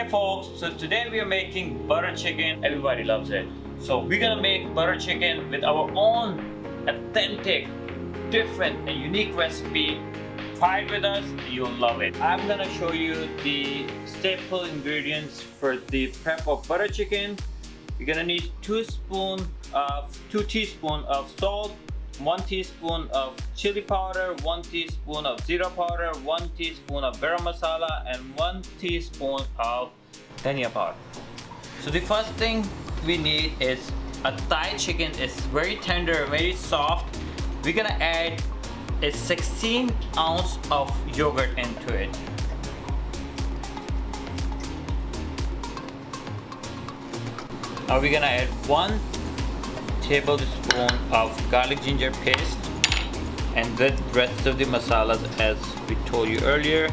Hey folks, so today we are making butter chicken. Everybody loves it. So we're gonna make butter chicken with our own authentic, different and unique recipe. Try it with us, you'll love it. I'm gonna show you the staple ingredients for the prep of butter chicken. You're gonna need 2 teaspoons of salt, 1 teaspoon of chili powder, 1 teaspoon of zero powder, 1 teaspoon of garam masala, and 1 teaspoon of dhania powder. So the first thing we need is a Thai chicken. It's very tender, very soft. We're gonna add a 16 ounce of yogurt into it. Now we're gonna add 1 tablespoon of garlic ginger paste and the rest of the masalas as we told you earlier.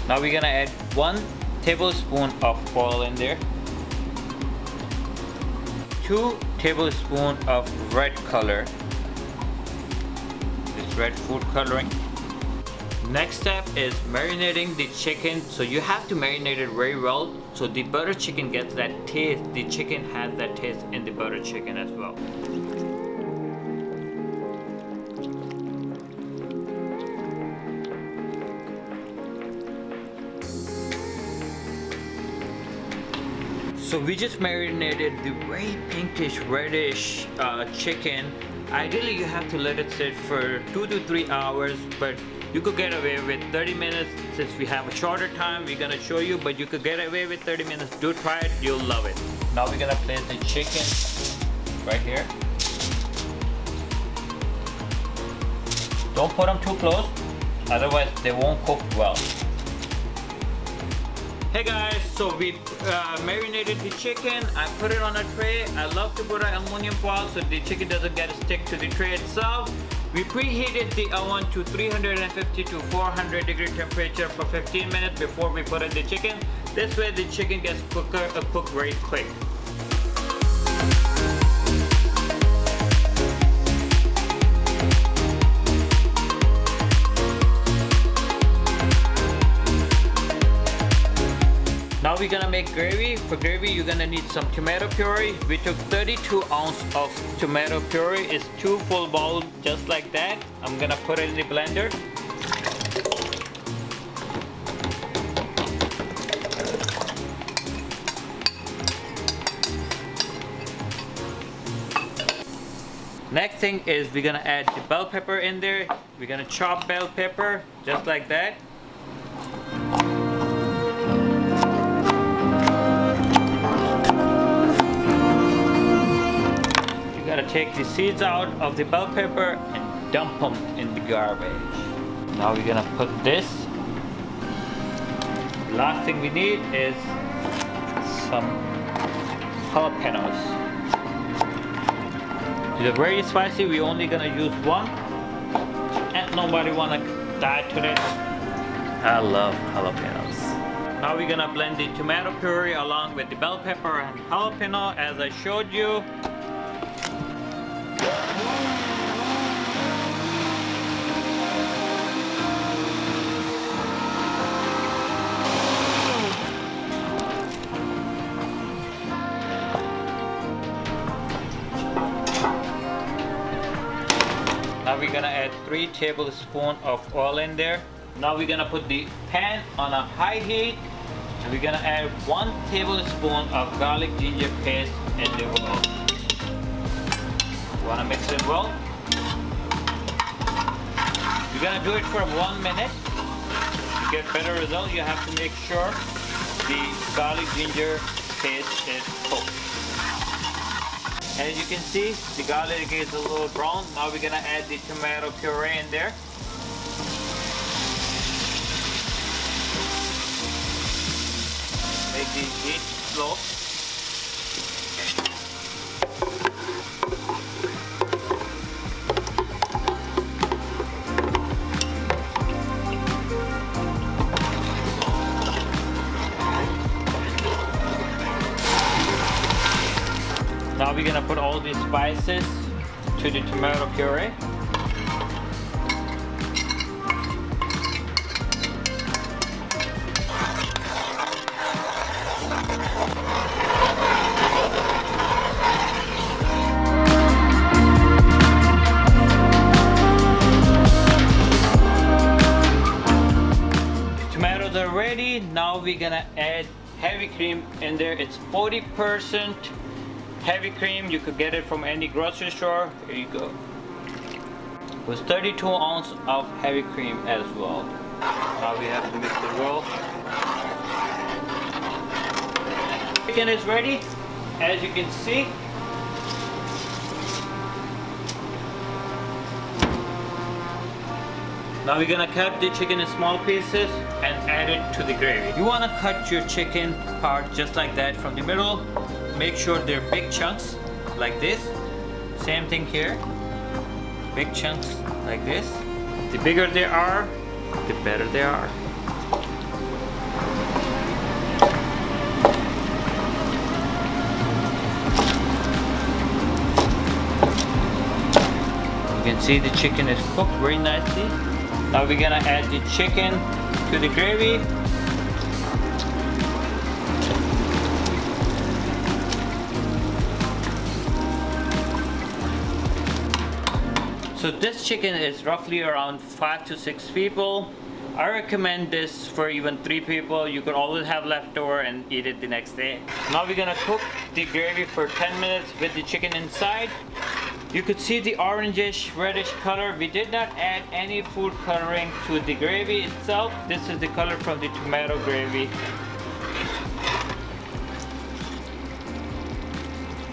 Now we're gonna add 1 tablespoon of oil in there, 2 tablespoons of red color, this red food coloring. Next step is marinating the chicken. So you have to marinate it very well so the butter chicken gets that taste. The chicken has that taste in the butter chicken as well. So we just marinated the very pinkish reddish chicken. Ideally you have to let it sit for 2 to 3 hours, but you could get away with 30 minutes. Since we have a shorter time, we're gonna show you, but you could get away with 30 minutes. Do try it, you'll love it. Now we're gonna place the chicken right here. Don't put them too close, otherwise they won't cook well. Hey guys, so we marinated the chicken. I put it on a tray. I love to put an aluminum foil so the chicken doesn't get stick to the tray itself. We preheated the oven to 350 to 400 degree temperature for 15 minutes before we put in the chicken. This way the chicken gets cooked very quick. Now we're gonna make gravy. For gravy, you're gonna need some tomato puree. We took 32 ounces of tomato puree. It's 2 full bowls, just like that. I'm gonna put it in the blender. Next thing is we're gonna add the bell pepper in there. We're gonna chop bell pepper, just like that. Gotta take the seeds out of the bell pepper and dump them in the garbage. Now we're gonna put this. Last thing we need is some jalapeños. These are very spicy. We're only gonna use 1, and nobody wanna die to this. I love jalapeños. Now we're gonna blend the tomato puree along with the bell pepper and jalapeno as I showed you. Now we're gonna add 3 tablespoons of oil in there. Now we're gonna put the pan on a high heat and we're gonna add 1 tablespoon of garlic ginger paste in the oil. Wanna mix it well. You're gonna do it for 1 minute. To get better results, you have to make sure the garlic ginger paste is cooked. As you can see, the garlic is a little brown. Now we're gonna add the tomato puree in there. Make the heat slow. Now we're gonna put all these spices to the tomato puree. now we're gonna add heavy cream in there. It's 40% heavy cream. You could get it from any grocery store. Here you go. It was 32 ounces of heavy cream as well. Now we have to mix the roll. Chicken is ready, as you can see. Now we're gonna cut the chicken in small pieces and add it to the gravy. You wanna cut your chicken part just like that from the middle. Make sure they're big chunks like this. Same thing here. Big chunks like this. The bigger they are, the better they are. You can see the chicken is cooked very nicely. Now we're gonna add the chicken to the gravy. So this chicken is roughly around 5 to 6 people. I recommend this for even 3 people. You could always have leftover and eat it the next day. Now we're gonna cook the gravy for 10 minutes with the chicken inside. You could see the orangish reddish color. We did not add any food coloring to the gravy itself. This is the color from the tomato gravy.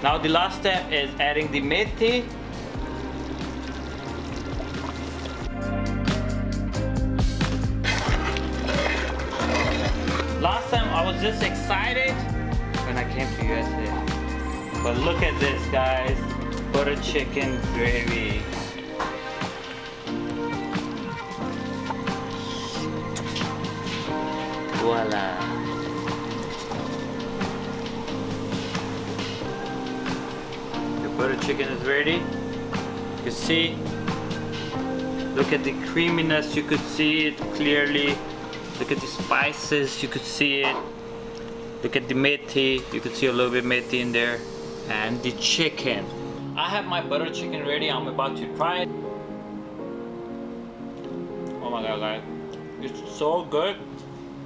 Now the last step is adding the methi. Last time I was just excited when I came to USA. But look at this, guys. Butter chicken gravy. Voila. The butter chicken is ready. You see, look at the creaminess. You could see it clearly. Look at the spices. You could see it. Look at the methi. You could see a little bit methi in there. And the chicken. I have my butter chicken ready. I'm about to try it. Oh my god, guys. It's so good.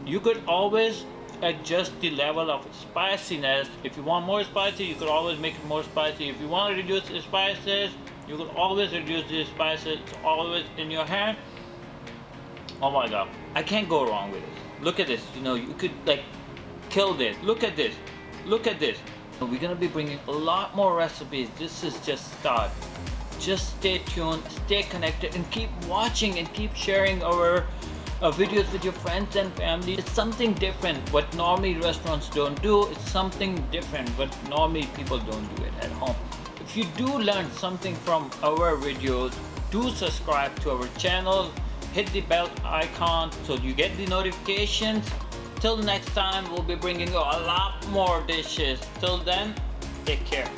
You could always adjust the level of spiciness. If you want more spicy, you could always make it more spicy. If you want to reduce the spices, you could always reduce the spices. It's always in your hand. Oh my god. I can't go wrong with it. Look at this. You know, you could like kill this. Look at this. Look at this. We're gonna be bringing a lot more recipes. This is just start. Just stay tuned, stay connected, and keep watching and keep sharing our videos with your friends and family. It's something different. What normally restaurants don't do, it's something different. But normally people don't do it at home. If you do learn something from our videos, do subscribe to our channel. Hit the bell icon so you get the notifications. Till next time, we'll be bringing you a lot more dishes. Till then, take care.